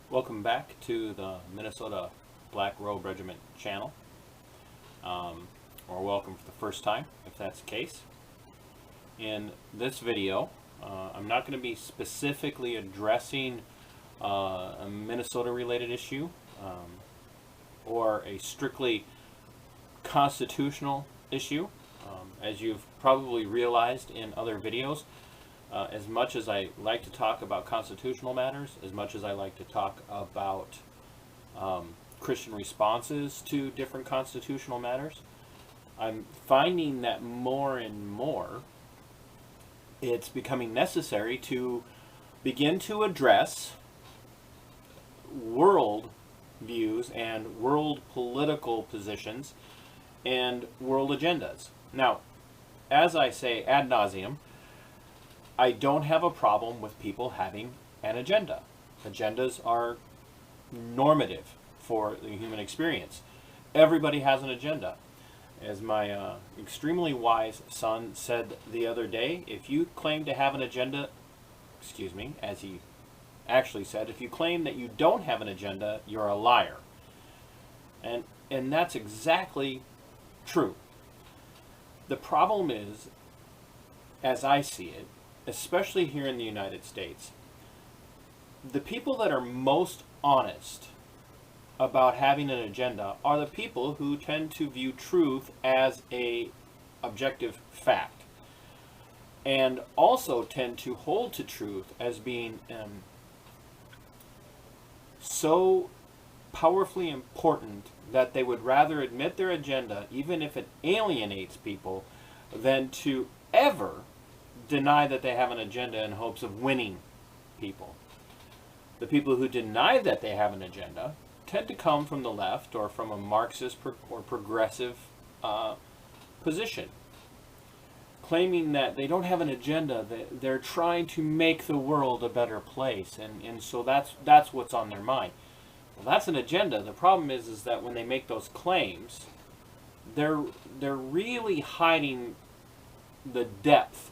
Welcome back to the Minnesota Black Robe Regiment channel, or welcome for the first time if that's the case. In this video, I'm not going to be specifically addressing a Minnesota related issue or a strictly constitutional issue. As you've probably realized in other videos, as much as I like to talk about constitutional matters, as much as I like to talk about Christian responses to different constitutional matters, I'm finding that more and more it's becoming necessary to begin to address world views and world political positions and world agendas. Now, as I say ad nauseum, I don't have a problem with people having an agenda. Agendas are normative for the human experience. Everybody has an agenda. As my extremely wise son said the other day, if you claim to have an agenda, as he actually said, if you claim that you don't have an agenda, you're a liar. And that's exactly true. The problem is, as I see it, especially here in the United States, the people that are most honest about having an agenda are the people who tend to view truth as a objective fact, and also tend to hold to truth as being so powerfully important that they would rather admit their agenda, even if it alienates people, than to ever deny that they have an agenda in hopes of winning people. The people who deny that they have an agenda tend to come from the left or from a Marxist or progressive position, claiming that they don't have an agenda, that they're trying to make the world a better place, and so that's what's on their mind. Well, that's an agenda. The problem is that when they make those claims, they're really hiding the depth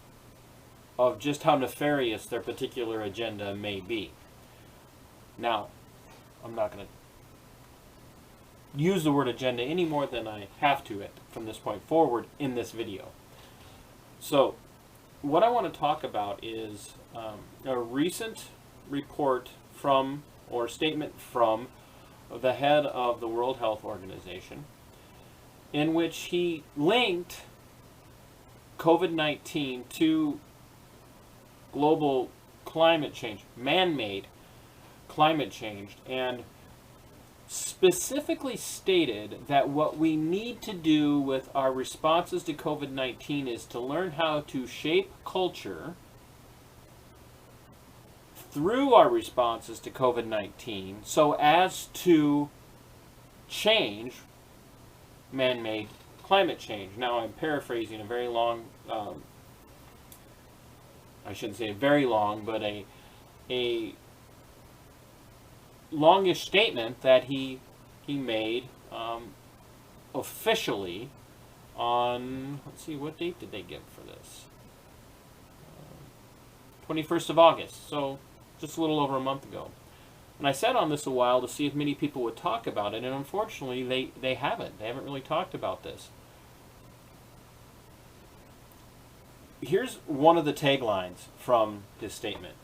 of just how nefarious their particular agenda may be. Now, I'm not going to use the word agenda any more than I have to it from this point forward in this video. So, what I want to talk about is a recent report from, or statement from, the head of the World Health Organization, in which he linked COVID-19 to global climate change, man-made climate change, and specifically stated that what we need to do with our responses to COVID-19 is to learn how to shape culture through our responses to COVID-19 so as to change man-made climate change. Now, I'm paraphrasing a very long, I shouldn't say very long, but a longish statement that he made officially on, let's see, what date did they give for this? 21st of August, so just a little over a month ago. And I sat on this a while to see if many people would talk about it, and unfortunately they haven't. They haven't really talked about this. Here's one of the taglines from this statement.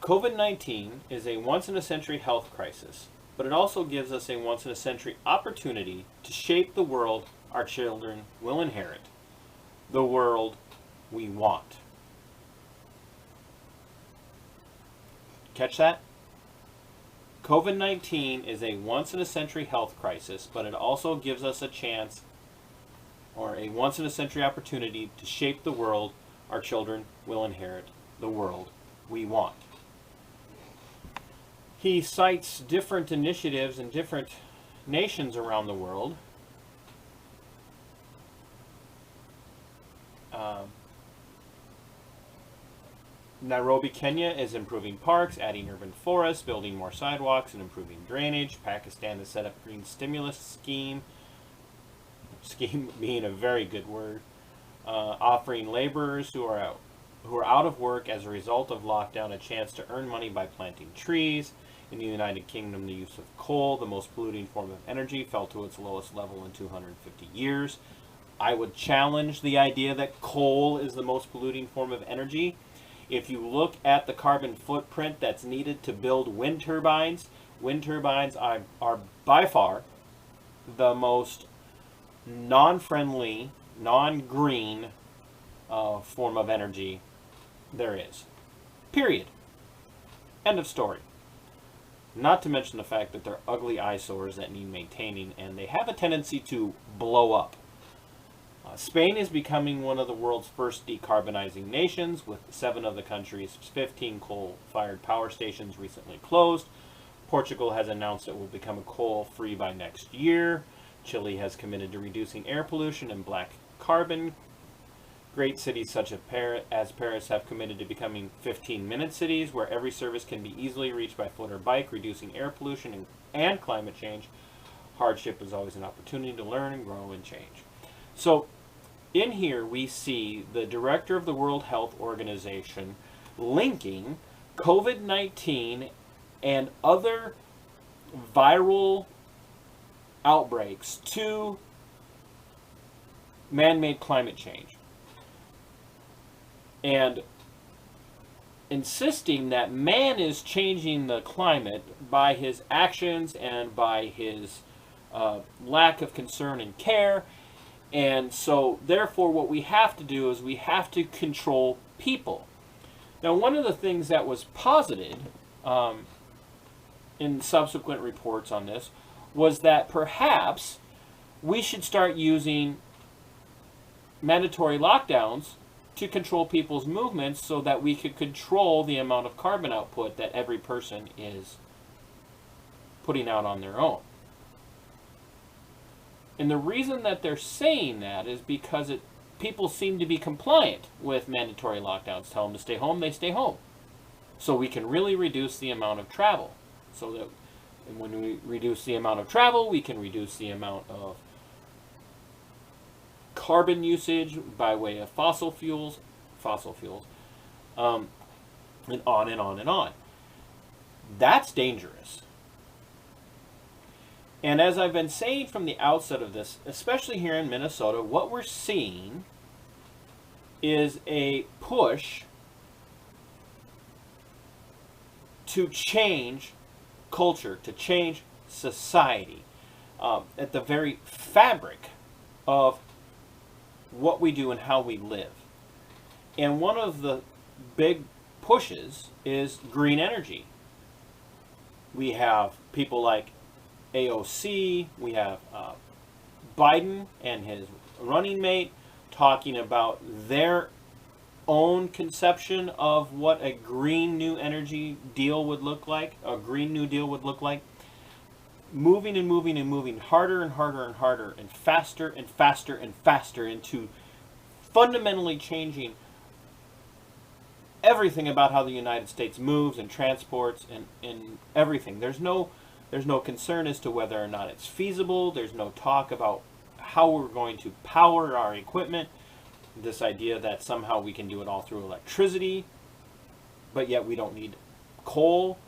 COVID-19 is a once-in-a-century health crisis, but it also gives us a once-in-a-century opportunity to shape the world our children will inherit, the world we want. Catch that? COVID-19 is a once-in-a-century health crisis, but it also gives us a chance, or a once-in-a-century opportunity, to shape the world our children will inherit, the world we want. He cites different initiatives in different nations around the world. Nairobi, Kenya is improving parks, adding urban forests, building more sidewalks, and improving drainage. Pakistan has set up a green stimulus scheme being a very good word, offering laborers who are who are out of work as a result of lockdown a chance to earn money by planting trees. In the United Kingdom, the use of coal, the most polluting form of energy, fell to its lowest level in 250 years. I would challenge the idea that coal is the most polluting form of energy. If you look at the carbon footprint that's needed to build wind turbines are by far the most non-friendly, non-green form of energy there is. Period. End of story. Not to mention the fact that they're ugly eyesores that need maintaining, and they have a tendency to blow up. Spain is becoming one of the world's first decarbonizing nations, with 7 of the country's 15 coal-fired power stations recently closed. Portugal has announced it will become coal-free by next year. Chile has committed to reducing air pollution and black carbon. Great cities such as Paris have committed to becoming 15-minute cities, where every service can be easily reached by foot or bike, reducing air pollution and climate change. Hardship is always an opportunity to learn and grow and change. So in here we see the director of the World Health Organization linking COVID-19 and other viral outbreaks to man-made climate change, and insisting that man is changing the climate by his actions and by his lack of concern and care. And so therefore what we have to do is we have to control people. Now, one of the things that was posited in subsequent reports on this was that perhaps we should start using mandatory lockdowns to control people's movements so that we could control the amount of carbon output that every person is putting out on their own. And the reason that they're saying that is because people seem to be compliant with mandatory lockdowns. Tell them to stay home, they stay home. So we can really reduce the amount of travel. So that when we reduce the amount of travel, we can reduce the amount of carbon usage by way of fossil fuels, and on and on and on. That's dangerous. And as I've been saying from the outset of this, especially here in Minnesota, what we're seeing is a push to change culture, to change society, at the very fabric of what we do and how we live. And one of the big pushes is green energy. We have people like AOC, we have Biden and his running mate talking about their own conception of what a green new energy deal would look like, a green new deal would look like. Moving and moving and moving harder and harder and harder and faster and faster and faster into fundamentally changing everything about how the United States moves and transports and everything. There's no concern as to whether or not it's feasible. There's no talk about how we're going to power our equipment. This idea that somehow we can do it all through electricity, but yet we don't need coal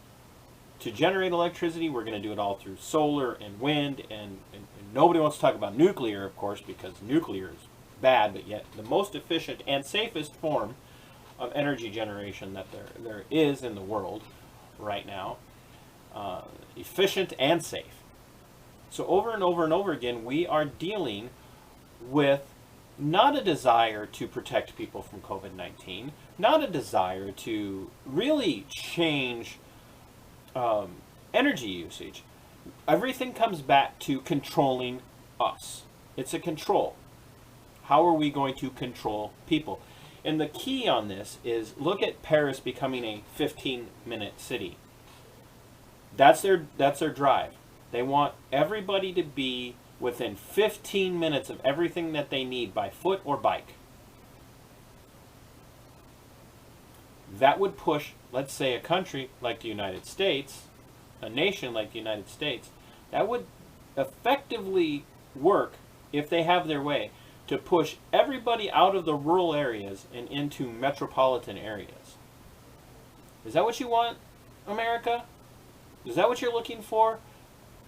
to generate electricity. We're going to do it all through solar and wind, and nobody wants to talk about nuclear, of course, because nuclear is bad, but yet the most efficient and safest form of energy generation that there is in the world right now. Efficient and safe. So over and over and over again, we are dealing with not a desire to protect people from COVID-19, not a desire to really change energy usage. Everything comes back to controlling us. It's a control. How are we going to control people? And the key on this is, look at Paris becoming a 15-minute city. That's their drive. They want everybody to be within 15 minutes of everything that they need by foot or bike. That would push, let's say, a country like the United States, a nation like the United States, that would effectively work if they have their way. to push everybody out of the rural areas and into metropolitan areas. Is that what you want, America? Is that what you're looking for,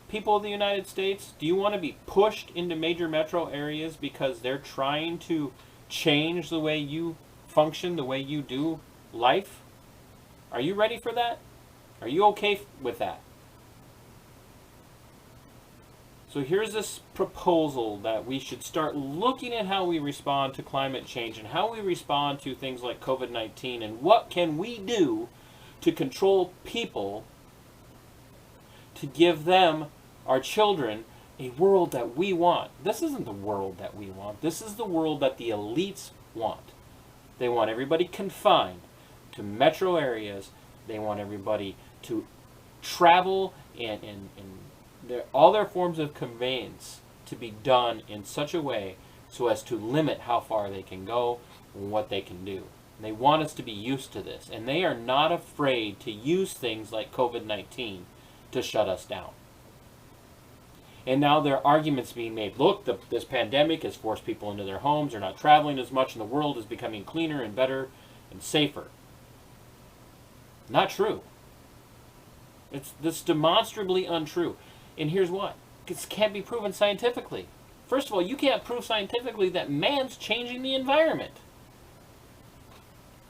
people of the United States? Do you want to be pushed into major metro areas because they're trying to change the way you function, the way you do life? Are you ready for that? Are you okay with that? So here's this proposal that we should start looking at how we respond to climate change and how we respond to things like COVID-19, and what can we do to control people, to give them, our children, a world that we want. This isn't the world that we want. This is the world that the elites want. They want everybody confined to metro areas. They want everybody to travel and all their forms of conveyance to be done in such a way so as to limit how far they can go and what they can do. And they want us to be used to this. And they are not afraid to use things like COVID-19 to shut us down. And now there are arguments being made. Look, this pandemic has forced people into their homes. They're not traveling as much, and the world is becoming cleaner and better and safer. Not true. It's demonstrably untrue. And here's why. It can't be proven scientifically. First of all, you can't prove scientifically that man's changing the environment.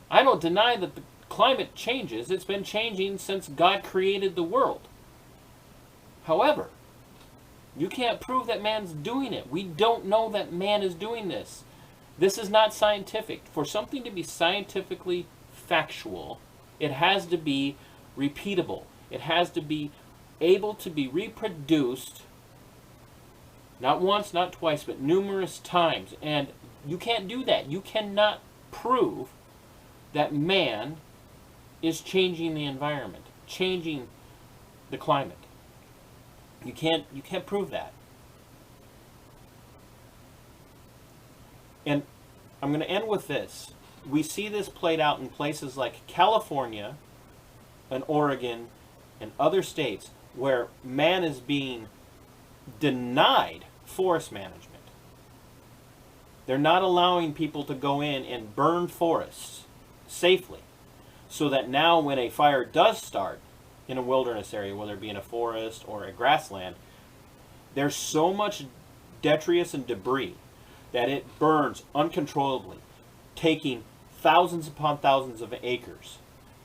I don't deny that the climate changes. It's been changing since God created the world. However, you can't prove that man's doing it. We don't know that man is doing this. This is not scientific. For something to be scientifically factual, it has to be repeatable. It has to be able to be reproduced, not once, not twice, but numerous times. And you can't do that. You cannot prove that man is changing the environment, changing the climate. You can't prove that. And I'm going to end with this. We see this played out in places like California and Oregon and other states where man is being denied forest management. They're not allowing people to go in and burn forests safely, so that now when a fire does start in a wilderness area, whether it be in a forest or a grassland, there's so much detritus and debris that it burns uncontrollably, taking thousands upon thousands of acres,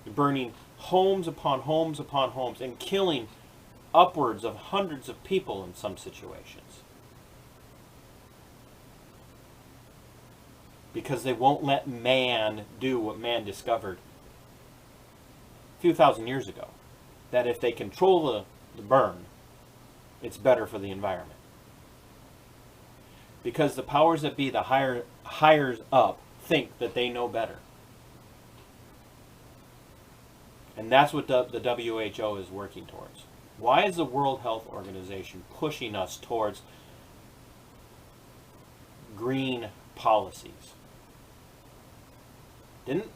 burning homes upon homes upon homes, and killing upwards of hundreds of people in some situations. Because they won't let man do what man discovered a few thousand years ago. That if they control the burn, it's better for the environment. Because the powers that be, the higher up, think that they know better. And that's what the WHO is working towards. Why is the World Health Organization pushing us towards green policies?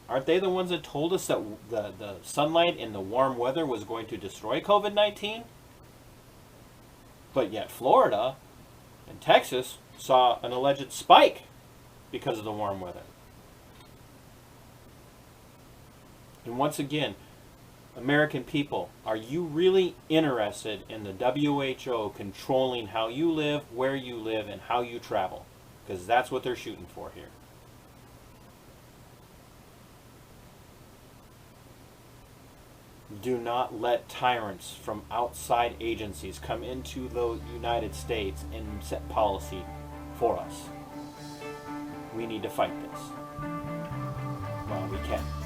Aren't they the ones that told us that the sunlight and the warm weather was going to destroy COVID-19? But yet Florida and Texas saw an alleged spike because of the warm weather. And once again, American people, are you really interested in the WHO controlling how you live, where you live, and how you travel? Because that's what they're shooting for here. Do not let tyrants from outside agencies come into the United States and set policy for us. We need to fight this while we can.